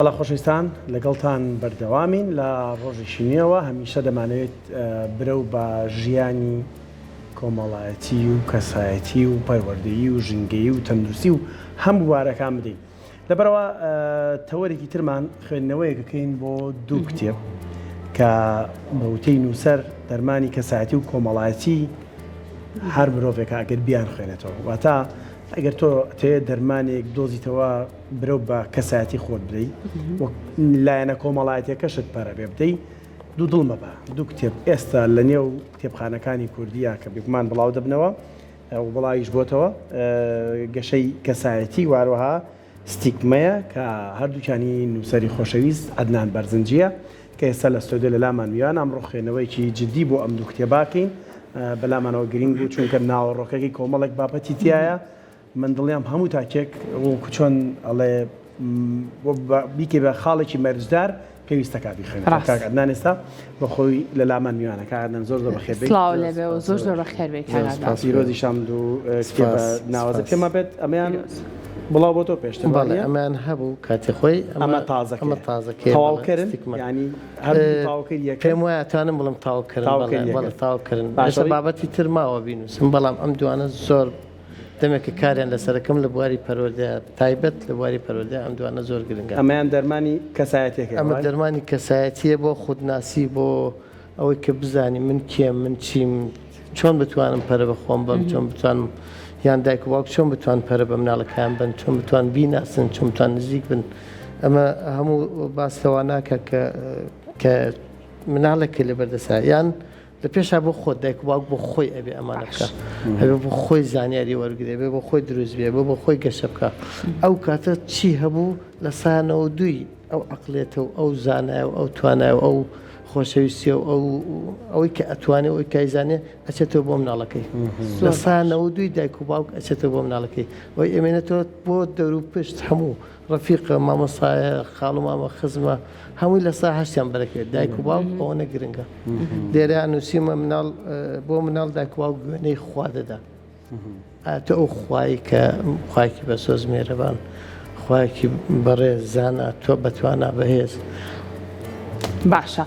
بەڵا خۆشەویستان لەگەڵتان بەردەوامین لە ڕۆژێکی نوێەوە هەمیشە دەمانەوێت برەو بە ژیانی کۆمەڵایەتی و کەسایەتی و پەروەردەیی و ژینگەیی و تەندروستی و هەموو بوارەکان بدەین. لەبەرەوە تەوەرێکی ترمان خوێندنەوەیەکەکەین بۆ دوو کتێب کە بەوتەی نووسەر دەرمانی کەسایەتی و کۆمەڵایەتی هەر مرۆڤێکە ئەگەر بیان خوێنێتەوە واتە ئەگەر تۆ تێ دەرمانێک دۆزیتەوە برەو بە کەسایەتی خۆت بدەیت وەک لایەنە کۆمەڵایەتیەکەشت پەرە بێ بدەیت دوو دڵمە بە دوو کتێب ئێستا لە نێو کتێبخانەکانی کوردیە کە بێگومان بڵاو دەبنەوە و بڵاویش بۆتەوە گەشەی کەسایەتی واروەها ستیگمەیە کە هەردووکانی نووسەری خۆشەویست عەدنان بەرزنجیە کە ئێستا لە ستۆدیۆ لە لامان میوان ئەمڕۆ خوێندنەوەیەکی جددی بۆ ئەم دوو کتێباکەین بەلامانەوە گرنگ بوو چونکە ناوەڕۆکەکەی کۆمەڵێک باپەتی تایە من دڵیام هەموو تاکێک وەکو چۆن ئەڵێ بیکێ بە خاڵێکی مەرجدار پێویستە کابی خوێنێت کاک عەدنان ئێستا بە خۆی لە لامان میوانە کاک عەدنان زۆر بەخێر بێت سڵاو لەبێ و زۆر بەخێر بێت پیرۆزی شام دوو کتێبە ناوازە پێما بێت ئەمەیان بڵاو بۆ تۆ پێشتر بەڵێ ئەمان هەبوو کاتی خۆی ئەمە تازەکە ئەمە تازەکە تەواوکردن ینی هەردوو تەواوکرد یەکەم پێم وایە ئەتوانم بڵم تەواوکردن بەڵێ تەواوکردن باشە بابەتی تر ماوە بینوسم بەڵام ئەم دوانە زۆر دەمێکە کاریان لەسەرەکەم لە بواری پەروەردەیە تایبەت لە بواری پەروەردەیە ئەم دوانە زۆر گرنگە ئەمەیان دەرمانی کەسایەتێکە ئەمە دەرمانی کەسایەتیە بۆ خودناسی بۆ ئەوەی کە بزانی من کێم من چیم چۆن بتوانم پەرە بەخۆم بم چۆن بتوانم یان دایک و باوک چۆن بتوان پەرە بە مناڵەکان بن چۆن بتوان بیناسن چۆن بتوان نزیک بن ئەمە هەموو باستەوە ناکە کە مناڵێکی لەبەردەسا یان لە پێشا بۆ خۆت دایک و باوک بۆ خۆی ئەبێ ئەمانە بکە ئەبێ بۆ خۆی زانیاری وەرگێ بێ بۆ خۆی دروست بێ بۆ خۆی گەشە بکە ئەو کاتە چی هەبوو لە سانەوە دووی ئەو عەقلێتە و ئەو زانایە و ئەو توانایە و ئەو خۆشەویستیە و ئەوەی کە ئەتوانێت ئەوی کایزانێ ئەچێتەوە بۆ مناڵەکەی لە سانەوە دووی دایک و باوک ئەچێتەوە بۆ مناڵەکەی وی ئەمێنێتەوە بۆ دەور و پشت هەموو ڕەفیقە مامۆسایە خاڵ و مامە خزمە هەمووی لە سا هەشتیان بەرەکرێت دایک و باوک ئەوەنە گرنگە دێرەیان نووسیمە مناڵ بۆ مناڵ دایک و باوک وێنەی خوا دەدا ئاتە ئەو خوایی کە خوایەکی بەسۆز مێرەبان خوایەکی بەڕێز زانە تۆ بەتوانە بەهێز باشە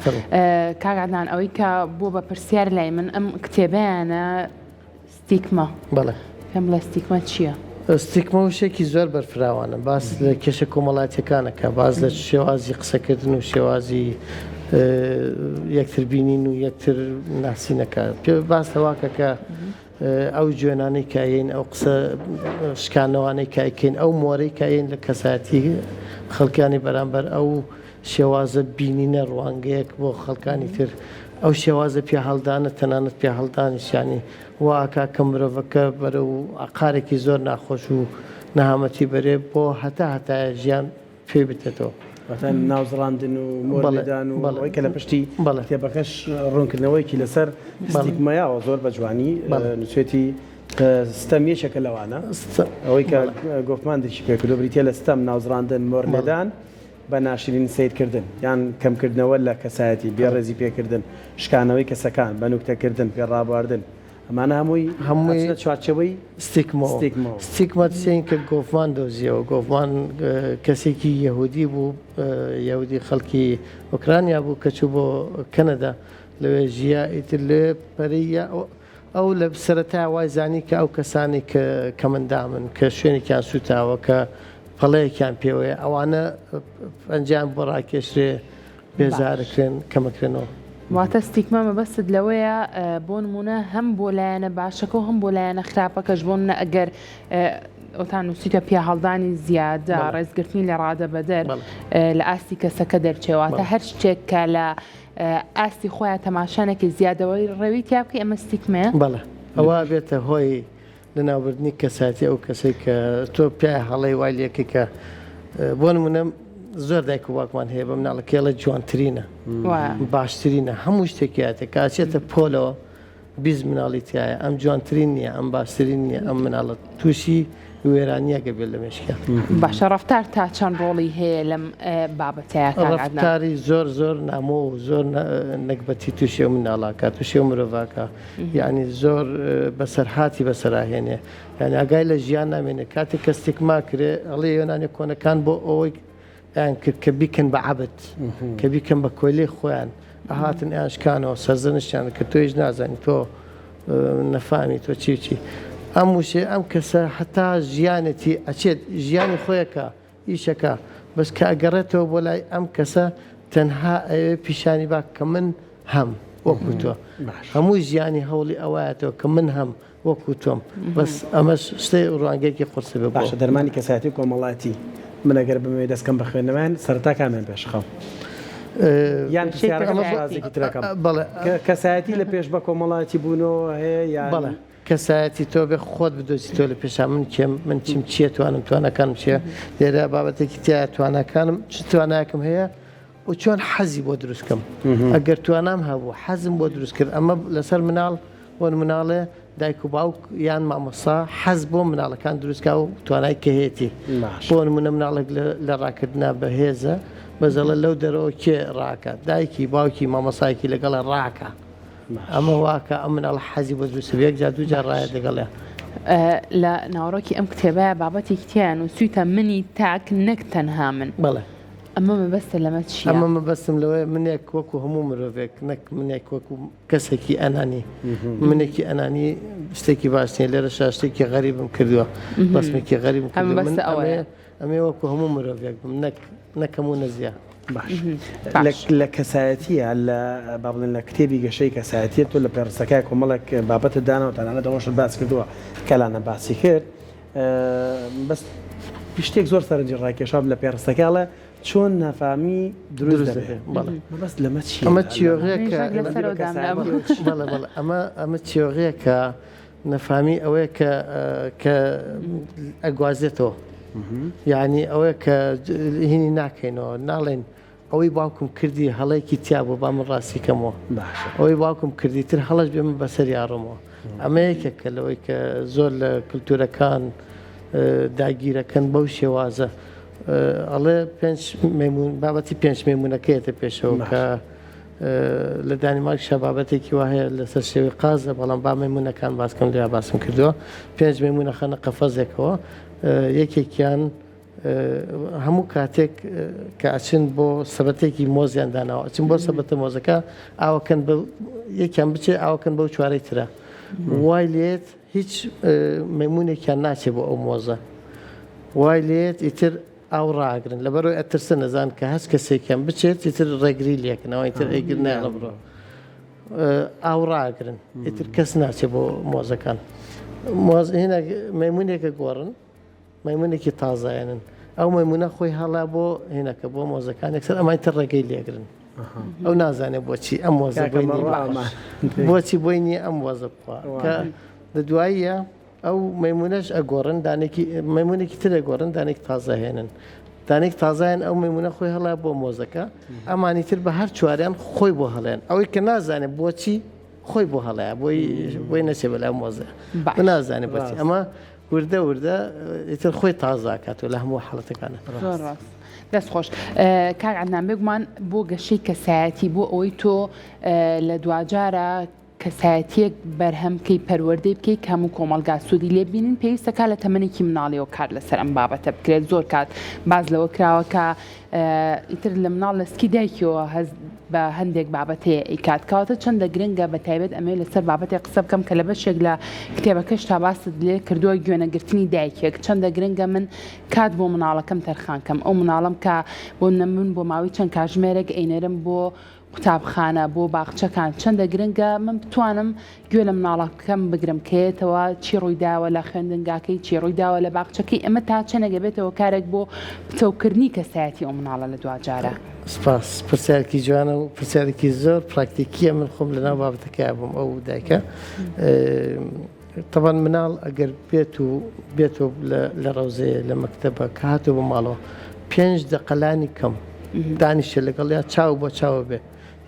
کاک عەدنان ئەوەی کە بۆ بە پرسیار لای من ئەم کتێبەیانە ستیگمە بەڵێ پێم بڵێ ستیگمە چییە؟ ستیگمە وشێکی زۆر بەرفراوانە باس لە کێشە کۆمەڵایەتیەکانەکە باز لە شێوازی قسەکردن و شێوازی یەکتربینین و یەکتر ناسینەکە پێ باس لەواکە کە ئەو جوێنانەی کایین ئەو قسە شکانەوانەی کایکەین ئەو مۆرەی کایین لە کەساتی خەڵکانی بەرامبەر ئەو شێوازە بینینە ڕوانگەیەک بۆ خەڵکانی تر ئەو شێوازە پێ هەڵدانە تەنانەت پێ هەڵدانیشانی واکە کە مرۆڤەکە بەرە و عقارێکی زۆر ناخۆش و نەهامەتی بەرێ بۆ هەتایە ژیان پێ بێتێتەوە ناوزڕاندن و مۆڵدان و ئەوەی کە لە پشتی کتێبەکەش ڕوونکردنەوەیکی لەسەر ستیگمەیەوە زۆر بە جوانی نووسێتی ستەمیەکە لەوانە ئەوەی کە گۆفمان دەشی پێکردو بریتە لە ستەم ناوزڕاندن مۆرلێدان بە ناشرین سیرکردن یان کەمکردنەوە لە کەسایەتی بێڕێزی پێکردن شکانەوەی کەسەکان بە نوکتەکردن پێڕابواردن ئەمانە هەمووی چوارچەوەی ستیگمە سین کە گۆفمان دۆزیەوە گۆفمان کەسێکی یەهودی بوو یەهودی خەڵکی ئۆکرانیا بوو کە چوو بۆ کەنەدا لەوێ ژیا ئیتر لێ پەرەیە ئەو لە سەرەتا وای زانی کە ئەو کەسانی کە مندامن کە شوێنێکیان سوتاوە کە پەڵەیەکیان پێوەیە ئەوانە ئەنجام بۆ ڕاکێشرێ بێزارەکرێن کەمەکرێنەوە واتە ستیگمە مەبەستت لەوەیە بۆ نمونە هەم بۆ لایەنە باشەکە و هەم بۆ لایەنە خراپەکەش بۆ منە ئەگەر ئەوتان نووسیتە پیا هەڵدانی زیادە ڕێزگرتنی لە ڕادە بەدەر لە ئاستی کەسەکە دەرچێواتە هەر شتێک کە لە ئاستی خۆیان تەماشانێکی زیادەوەی ڕەوی تیابکە ئەمە ستیگمەیە بەڵێ ئەوە بێتە هۆی لە ناوبردنی کەساتی ئەو کەسێک کە تۆ پێ هەڵەی وای لێکی کە بۆ نمونە زۆر دایک و باوکمان هەیە بە مناڵەکەڵە جوانترینە باشترینە هەموو شتێکیاتێک کاچێتە پۆلەوە بیست مناڵی تایە ئەم جوانترین نییە ئەم باشترین نییە ئەم مناڵەت تووشی وێرانیە گەبێت لە مێشکە باشە ڕەفتار تا چەند ڕۆڵی هەیە لەم بابەتەیە ڕەفتاری زۆر نامۆ و زۆر نەکبەتی تووشێ و مناڵاکە تووشێ و مرۆڤاکە یعنی زۆر بەسەرهاتی بەسەراهێنێ یعنی ئاگای لە ژیان نامێنێ کاتێک کە ستیگما کرێ ئەڵێ یۆنانی کۆنەکان بۆ ئەوەی يعني كبيكن بعبد كبيكن بكولي خوان هاتن ايش كانوا سرزنش يعني كتويج نازن تو نفامي تو تشي ام شيء ام كسا حتى جيانتي اشيد جياني خويا ايشكا بس كاقرته ولا ام كسا تنها بيشاني باك كمن هم وكتو همو جياني هولي اواتو كمن هم وكتوم بس امش شتي روانجيكي قرص ببو باش درماني كساتي كومالاتي من اگر بمي دەست کەم بخوێنەوەیان سەرەتا کامیان پێشخەم یان پرسیارەکەی ترەکەم کەسایەتی لە پێش بە کۆمەڵایەتی بوونەوە هەیە یان کەسایەتی تۆ بێ خۆت بدۆچی تۆ لە پێشا من چیم چییە توانەکانم چییە لێرە بابەتێکی تایە توانەکانم چ توانایەکەم هەیە و چۆن حەزی بۆ دروستکەم ئەگەر توانام هەبوو حەزم بۆ دروست کرد ئەمە لەسەر مناڵ بۆن مناڵێ دایک و باوک یان مامۆستا حەز بۆ مناڵەکان دروستکە و توانای کە هەیەی بۆ نمونە مناڵێک لە ڕاکردنا بەهێزە بەزەڵە لەو دەرەوە کێ ڕاکە دایکی باوکی مامۆسایەکی لەگەڵە ڕاکە ئەمە واکە ئەم مناڵ حەزی بۆ دروست یەک جا دوو جار ڕایە لەگەڵێ لە ناوەڕۆکی ئەم کتێبەیە بابەتێکی تیان و سویتە منی تاک نەک تەنها من بەڵێ ئەمە مەبەستە لەمە چییە؟ ئەمە مەبەستم لەوەیە منێک وەکو هەموو مرۆڤێک نەک منێک وەکو کەسێکی ئەنانی منێکی ئەنانی شتێکی باش نییە لێرە شتێکی غەریبم کردووە بەسمێکی غەریبم کردووە ئەمێ وەکو هەموو مرۆڤێک بم نەک هەموو نەزیە باش لە کەسایەتیە لە با بڵێن لە کتێبی گەشەی کەسایەتیە تۆ لە پێڕستەکەی کۆمەڵێک بابەتت دانەوە تەنانەت ئەوەشت باس کردووە کەلانە باسی کرد بەس شتێک زۆر سەرنجی ڕاکێشاب لە پێڕستەکەڵە چۆن نەفامی دروست دەبێت بەس لەمە چی ئەمە چیۆغەیەکە ئەمە چیۆغەیەکە نەفامی ئەوەیە کە ئەگوازێتەوە یعنی ئەوەیە کە هینی ناکەینەوە ناڵێن ئەوەی باوکم کردی هەڵەیەکی تیا بوو با من ڕاستیکەمەوە ئەوەی باوکم کردی تر هەڵەش بێ من بەسەر یاڕمەوە ئەمە یەکێکە لەوەی کە زۆر لە کللتورەکان داگیرەکەن بەو شێوازە ئەڵێ بابەتی پێنج مەیمونونەکەیەتە پێشەوە کە لە دانیمارکشا بابەتێکی وهەیە لەسەر شێوی قازە بەڵام با مەیمونونەکان باسکەم لێ باسم کردووە پێنج مەیمونە خەنە قەفەزێکەوە یەکێکیان هەموو کاتێک کە ئەچن بۆ سەبەتێکی مۆزیان داناوە ئەچن بۆ سەبەتە مۆزەکە ئاوەکەن یەکیان بچێ ئاوەکەن بەو چوارەی ترە وای لێت هیچ مەیمونێکیان ناچێت بۆ ئەو مۆزە وای لێت ئیتر ئاو ڕاگرن لەبەرەوەی ئەترسە نەزان کە هەست کەسێکیان بچێت ئیتر ڕێگری لێکنەوە ئیتر ئەیگر نایڵە بڕۆ ئاو ڕاگرن ئیتر کەس ناچێت بۆ مۆزەکان هێنا مەیمونێکە گۆڕن مەیمونێکی تازایەنن ئەو مەیمونە خۆی هەڵا بۆ هێنەکە بۆ مۆزەکان یەکسەر ئەمانتر ڕێگەی لێگرن ئەو نازانێت بۆچی ئەم مۆزە بۆچی بۆی نییە ئەم وەزە بخوا کە لە دواییە ئەو مەیمونەش ئەگۆڕن مەیمونێکی تر ئەگۆڕن دانێک تازەهێنن دانێک تازایەن ئەو مەیمونە خۆی هەڵا بۆ مۆزەکە ئەمانی تر بە هەر چواریان خۆی بۆ هەڵێن ئەوەی کە نازانێت بۆچی خۆی بۆ هەڵەیە بۆی نەچێ بەلای مۆزە نازانێت بۆچی ئەمە وردە ئیتر خۆی تازاکاتەوە لە هەموو حاڵەتەکانە دەست خۆش کاک عەدنان بگومان بۆ گەشەی کەسایەتی بۆ ئەوەی تۆ لە دوجارە کەسایەتیەک بەرهەمکەی پەروەردەی بکەیت هەموو کۆمەڵگا سوودی لێ ببینن پێویستەکە لە تەمەنێکی مناڵیەوە کار لەسەر ئەم بابەتە بکرێت زۆر کات باز لەوە کراوە کە ئیتر لە مناڵ لەسکی دایکەوە هەز بە هەندێک بابەتەیە ئیکات کەواتە چەندە گرنگە بە تایبەت ئەمێ لەسەر بابەتێک قسە بکەم کە لە بەشێک لە کتێبەکەش تا باست لێ کردووە گوێنەگرتنی دایکێک چەندە گرنگە من کات بۆ مناڵەکەم تەرخانکەم ئەو مناڵم کە بۆ نەمون بۆ ماوەی چەند کاتژمێرێک ئەینەرم بۆ قوتابخانە بۆ باخچەکان چەندە گرنگە من بتوانم گوێ لە مناڵەکەم بگرم کێتەوە چی ڕوویداوە لە خوێندنگاکەی چی ڕوویداوە لە باخچەکەی ئەمە تا چەنەگە بێتەوە کارێک بۆ بتەوکردنی کەسایەتی ئەو مناڵە لە دوجارە سپاس پرسیارێکی جوانە و پرسیارێکی زۆر پراکتیکیە من خۆم لەناو بابەتەکەی بووم ئەو دایکە طبعا مناڵ ئەگەر بێتەوە لە ڕەوزەیە لە مەکتەبە کە هاتووە بۆ ماڵەوە 5 دقەلانی کەم دانیشە لەگەڵ یا چاو بۆ چاوە بێ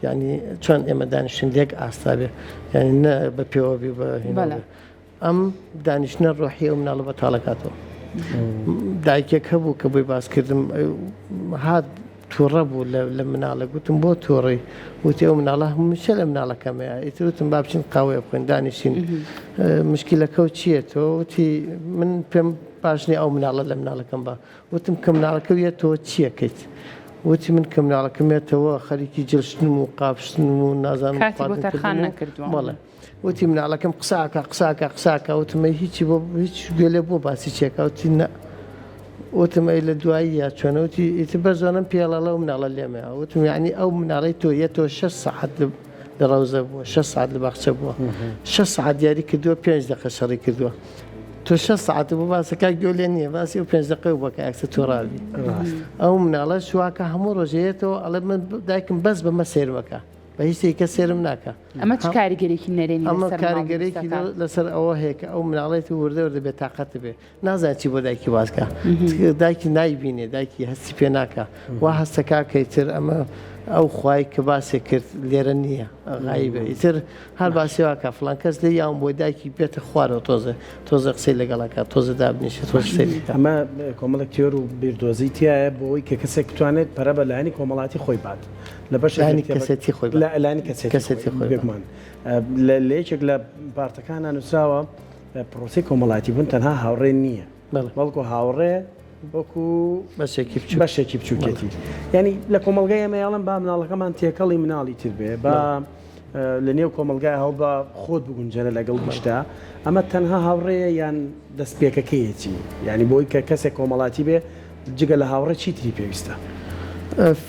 یعنی چۆن ئێمە دانیشتن لێک ئاستا بێ یعنی نە بە پێوە بێ بە ئەم دانیشتنە ڕۆحی ئەو مناڵە بەتاڵەکاتەوە دایکێک هەبوو کە بۆی باسکردم هات تووڕە بوو لە مناڵە گوتم بۆ تۆڕی وتی ئەو مناڵە هەمووشە لە مناڵەکەمەیە ئیتروتم با بچین قاوەیە بخۆین دانیشتین مشکلەکە و چییە تۆ وتی من پێم باشنی ئەو مناڵە لە مناڵەکەم بە وتم کە مناڵەکە وێتەوە چیەکەیت وتی من کە مناڵەکەمێتەوە خەریکی جلشتن و قاپشتن و نازانم نەکردووە وتی مناڵەکەم قساکە وتمە هیچی بۆ هیچ گوێلێ بۆ باسی چێکاوتی نە وتم ئەی لە دوایی یا چۆنەوتی ئیتر بەزانم پێڵەڵە و مناڵە لێمە وتم یعنی ئەو مناڵی تۆ یەتەوە 6 ساعت لە ڕەوزە بووە 6 ساعت لە باخچە بووە 6 ساعت دیاری کردووە 5 دقیقە شەڕی کردووە تۆ 6 ساعت بۆ باسەکە گوێ لێ نییە باسی و 5 دقیقە بۆکە ئەکسە تۆڕاوی ئەو مناڵە شوواکە هەموو ڕۆژەیەتەوە ئەڵێ من دایکم بەس بەمە سێرمەکە بە هیچ کە سێرم ناکە ئەمە چ کاریگەرێکی نەرێنی ئەمە کاریگەرێکی لەسەر ئەوە هەیە کە ئەو مناڵێت وردە بێت تااقەت بێ نازان چی بۆ دایکی باسکە دایکی نایبینێ دایکی هەستی پێ ناکە وا هەستەکە کەیتر ئەمە ئەو خوای کە باسێ کرد لێرە نییە غایبە ئیتر هەر باسیواکە فلان کەس لێ یاون بۆی دایکی بێتە خوارەوە تۆزە قسەی لەگەڵاکە تۆزە دابنیشێت ئەمە کۆمەڵک تێر و بیردۆزی تایە بۆەوەی کە کەسێک توانێت پەرە بە لایانی کۆمەڵاتی خۆی بات لە بەشانی کەسێتی خۆی لانی کەسێتی خۆی بێکمان لە یەکێک لە پارتەکانە نووسراوە پرۆسی کۆمەڵاتی بوون تەنها هاوڕێ نییە بەڵکو هاوڕێ وەکو بەشێکی بچووکێتی ینی لە کۆمەلگای ئەمەیاڵم با مناڵەکەمان تێکەڵی مناڵی تر بێ با لە نێو کۆمەلگای هەڵ بە خۆت بگونجێنە لەگەڵ گشتا ئەمە تەنها هاوڕێە یان دەستپێکەکەیەتی ینی بۆی کە کەسێک کۆمەڵاتی بێ جگە لە هاوڕێ چیتری پێویستە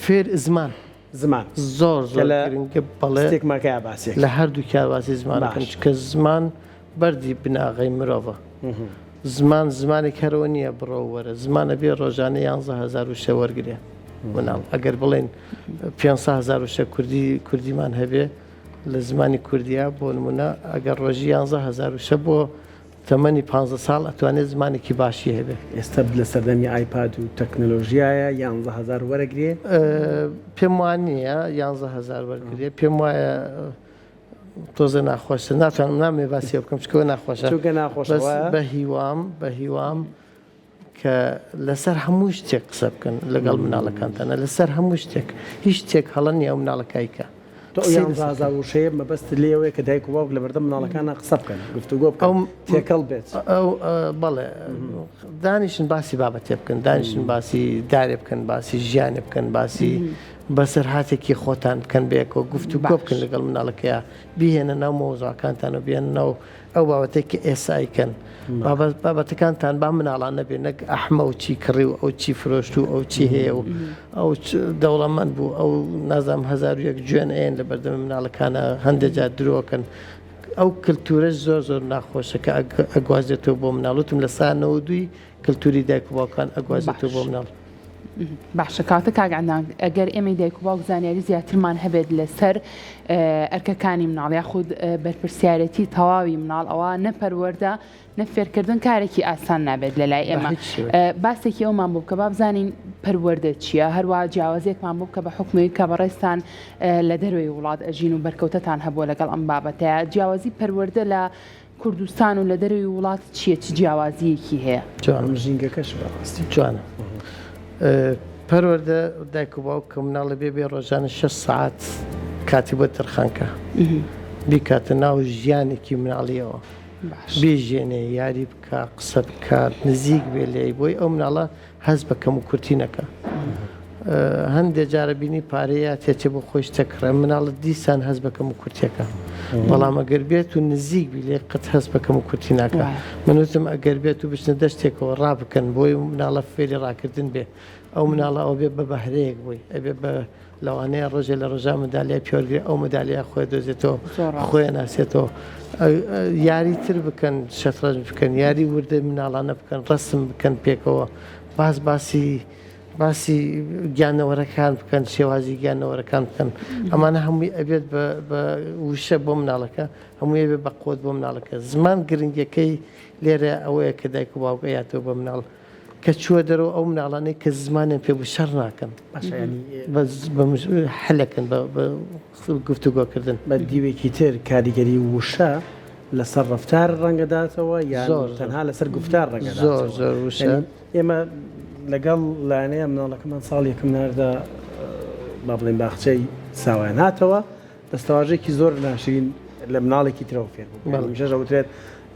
فێر زمان زۆر بەڵێستێکماکە باسێک لە هەردوو باسی زمانەکەن کە زمان بەردی بناغی مرۆڤە زمانێک هەرەوە نییە بڕۆوەرە زمانە بێ ڕۆژانە 11,000 وشە وەرگێ مناڵ ئەگەر بڵێن 500,000 وشە کوردیمان هەبێ لە زمانی کوردیا بۆ نمونە ئەگەر ڕۆژی 11,000 وشە بۆ تەمەنی 15 ساڵ ئەتوانێت زمانێکی باشی هەبێ ئێستا لە سەردەمی ئایپاد و تەکنۆلۆژیایە 11,000 وەرەگرێ پێم وانە 11,000 وەرگێ پێم وایە تۆزە ناخۆشە ناتوانم نامێ باسی بکەم چکەوە ناخۆشە بە هیوام کە لەسەر هەموو شتێک قسە بکەن لەگەڵ مناڵەکانتانە لەسەر هەموو شتێک هیچ شتێک هەڵە نیە و مناڵەکایکە وشەیە مەبەست لێوەیە کە دایک و باوک لە بەردەم مناڵەکانە قسە بکەن گفتوگۆ بکەم تێکەڵ بێت بەڵێ دانیشن باسی بابەتێ بکەن دانیشن باسی دارێ بکەن باسی ژیانێ بکەن باسی بەسەر هاتێکی خۆتان بکەن بێکەوە گفتوگۆ بکەن لەگەڵ مناڵەکەیە بیهێنە ناو مۆزوعەکانتانە بێن ناو ئەو بابەتێکی ئێسایکەن بابەتەکانتان با مناڵان نەبێ نەک ئەحمە و چی کڕی و ئەو چی فرۆشت و ئەو چی هەیە و ئەو دەوڵەمەند بوو ئەو نازام 1001 گوێن ئێن لە بەردەمی مناڵەکانە هەندێک جار درۆکەن ئەو کللتورەش زۆر ناخۆشە کە ئەگوازێتەوە بۆ مناڵوتم لە سانەوە دوی کللتوری دایک و باوکان ئەگوازێتەوە بۆ مناڵ باشە کاتە کاگعندان ئەگەر ئێمە دایک و باوک زانیاری زیاترمان هەبێت لەسەر ئەرکەکانی مناڵ یاخود بەرپرسیارەتی تەواوی مناڵ ئەوە نەپەروەردە نەفێرکردن کارێکی ئاسان نابێت لە لای ئێمە باسێکی ئەومان بوو کە با بزانین پەروەردە چییە هەروە جیاوازێکمان بوو کە بە حکومی کە بەڕێستان لە دەروی وڵات ئەژین و بەرکەوتەتان هەبووە لەگەڵ ئەم بابەتەیە جیاوازی پەروەردە لە کوردستان و لە دەروی وڵات چییە چ جیاوازیەکی هەیە ژینگەکەش بەڕاستی جوانە پەروەردە دایک و باوک کە مناڵە بێ ڕۆژانە 6 ساعت کاتی بۆ تەرخانکە بیکاتە ناو ژیانێکی مناڵیەوە بێژێنێ یاری بکە قسە بکات نزیک بێ لێی بۆی ئەو مناڵە هەز بە کەم و کورتینەکە هەندێک جارە بینی پارەیە تێچێ بۆ خۆش تەکڕە مناڵە دیسان هەز بە کەم و کورتەکە بەڵام ئەگەر بێت و نزیک بی لێ قەت هەست بە کەم و کورتی ناکە منوتم ئەگەر بێت و بچنە دەشتێکەوە ڕابکەن بۆی مناڵە فێری ڕاکردن بێ ئەو مناڵە ئەو بێ بە بەهرەیەک بووی ئەبێ بە لەوانەیە ڕۆژێ لە ڕۆژا منداالای پێوەگرێ ئەو منداالیا خۆی دۆزێتەوە خۆیان ناسێتەوە یاری تر بکەن شەترەنج بکەن یاری وردە مناڵانە بکەن ڕسم بکەن پێکەوە باسی گیانەوەرەکان بکەن شێوازی گیانەوەرەکان بکەن ئەمانە هەمووی ئەبێت بە وشە بۆ مناڵەکە هەمووی بێ بە قوت بۆ مناڵەکە زمان گرنگەکەی لێرە ئەوەیە کە دایک و باوکە یاتەوە بە مناڵ کە چووە دەرەوە ئەو مناڵانەی کە زمانیان پێ بوو شەڕ ناکەن حلەکەن بە گفتوگۆکردن بە دیوێکی تر کاریگەری وشە لەسەر ڕفتار ڕەنگەداتەوە یان تەنها لەسەر گفتار ڕەنگەداتەوە زۆر وشە ئێمە لەگەڵ لایەنەیە مناڵەکەمان ساڵ یەکەم ناردا با بڵێن باخچەی ساوایان هاتەوە دەستەواژێکی زۆر ناشرین لە مناڵێکی ترەوە فێر بوو ژەژەوترێت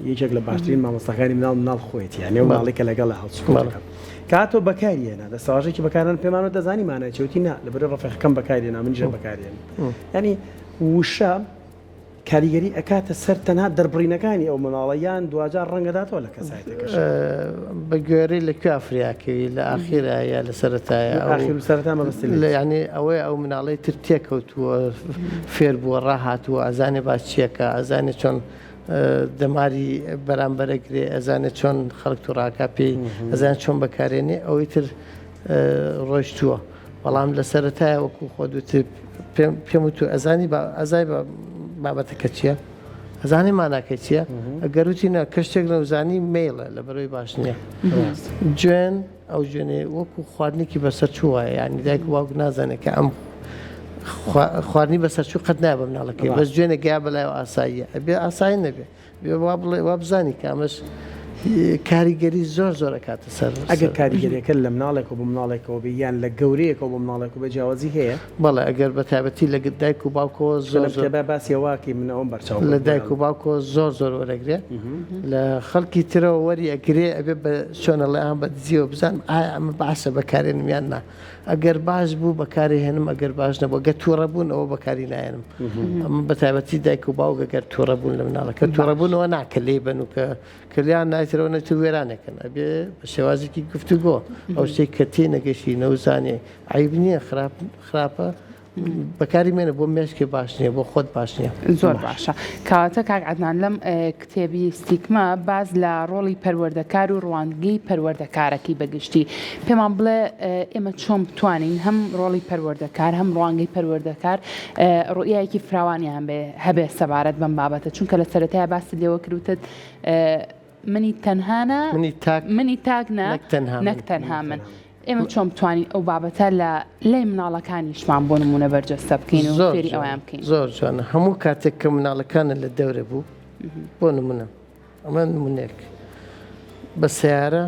یەکێک لە باشترین مامۆستاکانی مناڵ خۆیت یعنی و ماڵێکە لەگەڵ هەڵسوکۆتەکەم کاتۆ بەکارێنە دەسەواژێکی بەکاران پێمانەوە دەزانیمانە چوتی نا لەبەر ڕەفیقەکەم بەکارێنە منیش بەکارێن ینی وشە کاریگەری ئەکاتە سەر تەنها دەربڕینەکانی ئەو مناڵەیان دوجار ڕەنگەداتەوە لە کەسایەتەکەش بە گوێرەی لەکوێ ئەفریاکەوی لە ئاخیرایە لە سەرەتایە ئاخیر و سەرەتا مەبەستی ینی ئەوەی ئەو مناڵی تر تێکەوتووە فێر بووە ڕاهاتووە ئەزانێ باش چیەکە ئەزانێ چۆن دەماری بەرامبەرەگرێ ئەزانێت چۆن خەڵک و ڕاکا پێی ئەزان چۆن بەکارێنێ ئەوەی تر ڕۆیشتووە بەڵام لە سەرەتایە وەکو خۆ دوتر پێم وتو ئەزانی ئەزای بابەتەکە چییە؟ ئەزانی ماناکە چییە؟ ئەگەروتینە کەشتێک نەوزانی مێڵە لە بەرەوەی باش نییە گوێن ئەو ژێنێ وەکو خواردنێکی بەسەر چووە ینی دایک و باوک نازانێت کە ئەم خواردنی بەسەر چوو قەت نایە بە مناڵەکەی بەس گوێنە گیا بەلایەوە ئاساییە ئەبێ ئاسایی نەبێ بێ وا بزانی کە ئەمەش کاریگەری زۆر ئەکاتە سەر ئەگەر کاریگەریەکە لە مناڵێک و بە مناڵێکەوە بێ یان لە گەورەیەکەوە بە مناڵێک و بە جیاوازی هەیە بەڵێ ئەگەر بە تایبەتی لە دایک و باوکەوە زۆر باسیەواکی منەوەم بەرچاو لە دایک و باوکەوە زۆر وەرەگرێ لە خەڵکی ترەوە وەری ئەگرێ ئەبێ بە چۆنەڵیان بە دزیەوە بزانم ئایا ئەمە باشە بەکارێنم یان نا ئەگەر باش بوو بەکاری هێنم ئەگەر باش نەبوو گە تووڕە بوون ئەوە بەکاری نایەنم ئەمە بە تایبەتی دایک و باوک ئەگەر تووڕە بوون لە مناڵەکە تووڕە بوونەوە ناکە لێ بن و کە کلیان نایترەوە نەتو وێرانێکن ئەبێ بە شێوازێکی گفتوگۆ ئەو شتێک کە تێ نەگەشی نەوزانێ عیب نییە خراپە بەکاری مێنە بۆ مێشکێ باش نییە بۆ خۆت باش نییە زۆر باشە کاتە کاک عەدنان لەم کتێبی ستیکمە باز لە ڕۆڵی پەروەردەکار و ڕوانگەی پەروەردەکارەکەی بەگشتی پێمان بڵێ ئێمە چۆن بتوانین هەم ڕۆڵی پەروەردەکار هەم ڕوانگەی پەروەردەکار ڕوئیایەکی فراوانیان هەبێ سەبارەت بەم بابەتە چونکە لە سەرەتایە باسی لێوە کردوتت منی تەنهانە منی تاک نەک تەنها من ئێمە چۆن بتوانین ئەو بابەتە لە لای مناڵەکانیشمان بۆ نمونە بەرجەستە بکەین و فێری ئەویان بکەین زۆر جوانە هەموو کاتێک کە مناڵەکانە لە دەورە بوو بۆ نمونە ئەمە نمونێک بە سیارە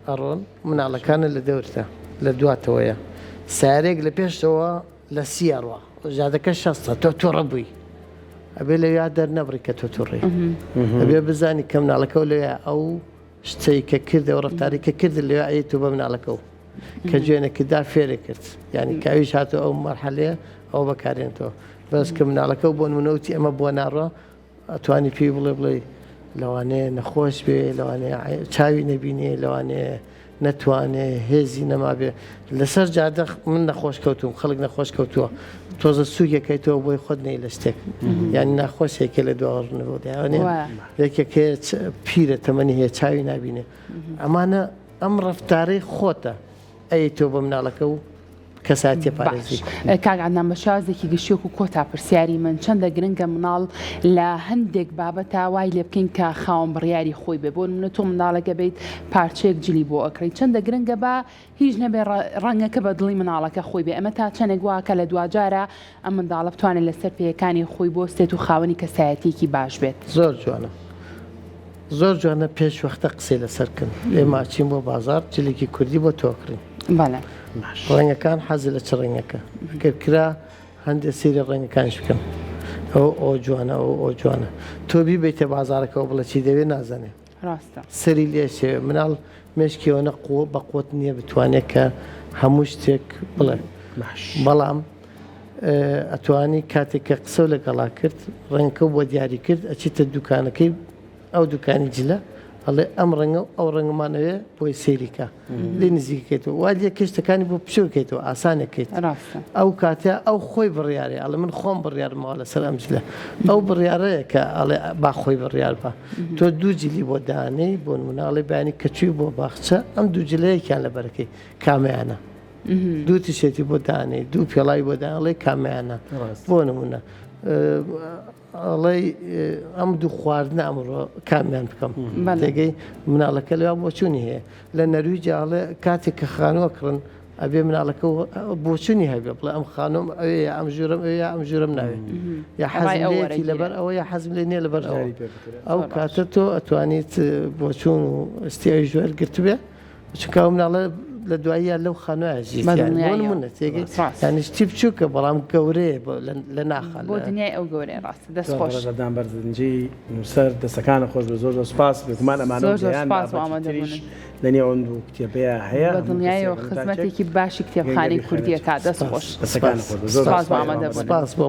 ئەڕۆن مناڵەکانە لە دەورتە لە دواتەوەیە سیارێک لە پێشەوە لە سیارەوە ژادەکە شەستە تۆ تووڕە بووی ئەبێ لەویا دەرنەبڕی کە تۆ تووڕی ئەبێ بزانی کە مناڵەکە لەوێ ئەو شتەی کە کردە و ڕفتاری کە کرد لەوێ ئەی تۆ بە مناڵەکە و کە گوێنەکەدا فێرە کرد ینی کاویش هاتۆ ئەو مەرحەلەیە ئەو بەکارێنێتەوە بەس کە مناڵەکە بۆ نمونەوتی ئەمە بۆ ناڕۆ ئەتوانی پێی بڵێ لەوانەیە نەخۆش بێ لەوانەیە چاوی نەبینێ لەوانەیە نەتوانێ هێزی نەما بێ لەسەر جادە من نەخۆش کەوتوم خەڵک نەخۆش کەوتووە تۆزە سووکەکەیتەوە بۆی خۆت نەی لە شتێک یانی ناخۆشێکە لە دوڕنەوە داوانێ یەکێکێ پیرە تەمەنی هەیە چاوی نبینێ ئەمانە ئەم ڕفتارەی خۆتە ئەی تۆ بە مناڵەکە و کەساتی پارێزی کاک عەدنان بە شازێکی گشتیوەک و کۆتا پرسیاری من چەندە گرنگە مناڵ لە هەندێک بابەتە وای لێ بکەین کە خاوەن بڕیاری خۆی بێ بۆ نمونە تۆ منداڵەکە بیت پارچەیەک جلی بۆ ئەکڕیت چەندە گرنگە بە هیچ نەبێ ڕەنگەکە بە دڵی مناڵەکە خۆی بێ ئەمە تا چەندێک واکە لە دوجارە ئەم منداڵە بتوانێت لەسەر پێیەکانی خۆی بۆستێت و خاوەنی کەسایەتیەکی باش بێت زۆر جوانە زۆر جوانە پێش وەختە قسەی لەسەرکن ئێمە چین بۆ بازار جلێکی کوردی بۆ تۆکڕین بەڵێ ڕەنگەکان حەزی لە چ ڕەنگەکە کرا هەندێک سری ڕەنگەکانش بکەم ئەو جوانە ئەو جوانە تۆ بیبیتە بازارەکەەوە بڵە چی دەوێت نازانێ ڕاستە سەری لێشێ مناڵ مێشکیەوە نەقوە بە قوت نییە بتوانێت کە هەموو شتێک بڵێ بەڵام ئەتوانی کاتێک کە قسە لەگەڵا کرد ڕەنگە بۆ دیاری کرد ئەچیتە دوکانەکەی ئەو دوکانی جلە ئەڵێ ئەم ڕەنگە ئەو ڕەنگەمانەوێ بۆی سێریکە لێ نزیکەکەیتەوە وادیە کەشتەکانی بۆ پشوکەیتەوە ئاسانەکەیت ئەو کاتە ئەو خۆی بڕیارێ ئەڵێ من خۆم بڕیارمەوە لەسەر ئەم جلە ئەو بڕیارەیە کە ئەڵێ با خۆی بڕیار بە تۆ دوو جلی بۆ دانەی بۆ مناڵی بەیانی کەچووی بۆ باخچە ئەم دوو جلەیەکیان لە بەرەکەی کامیانە دوو تیشێتی بۆ دانەی دوو پێڵای بۆ داڵێ کامیانە بۆ نمونە ئەڵێ ئەم دوو خواردنە ئەمڕۆ کامیان بکەم دەگەی مناڵەکە لەوا بۆچوونی هەیە لە نەروی جاڵێ کاتێک کە خانووە کڕن ئەبێ مناڵەکە بۆچوونی هەبێ بڵێ ئەم خانۆم ئەوێ ئەم ژورم ئەوێ ئەم ژورم ناوێ یا حەزی لەبەر ئەوە یا حەزم لێ نییە لەبەر ئەو کاتە تۆ ئەتوانیت بۆچوون و ئستی ئەوی ژوەر گرت بێ چونکە ئەو مناڵە لە دواییان لەو خانوایژی بەدڵنیاییەوە. منە تێگەی ڕاست. یانی شتی بچووکە بەڵام گەورەیە لە ناخە بۆ دنیای ئەو گەورەی ڕاستە دەست خۆش. ڕێگەدان بەرزنجی نووسەر دەستەکانە خۆش بە زۆر سپاس بێگومان ئەمانە زۆر سپاس بۆ ئامادەبوونن. لەنێ ئەوەن دوو کتێبەیە هەیە بە دڵنیایەوە خزمەتێکی باشی کتێبخانەی کوردیەکە دەست خۆش. دەستەکانە خۆش بە زۆر سپاس بۆ ئامادەبوونن. سپاس بۆ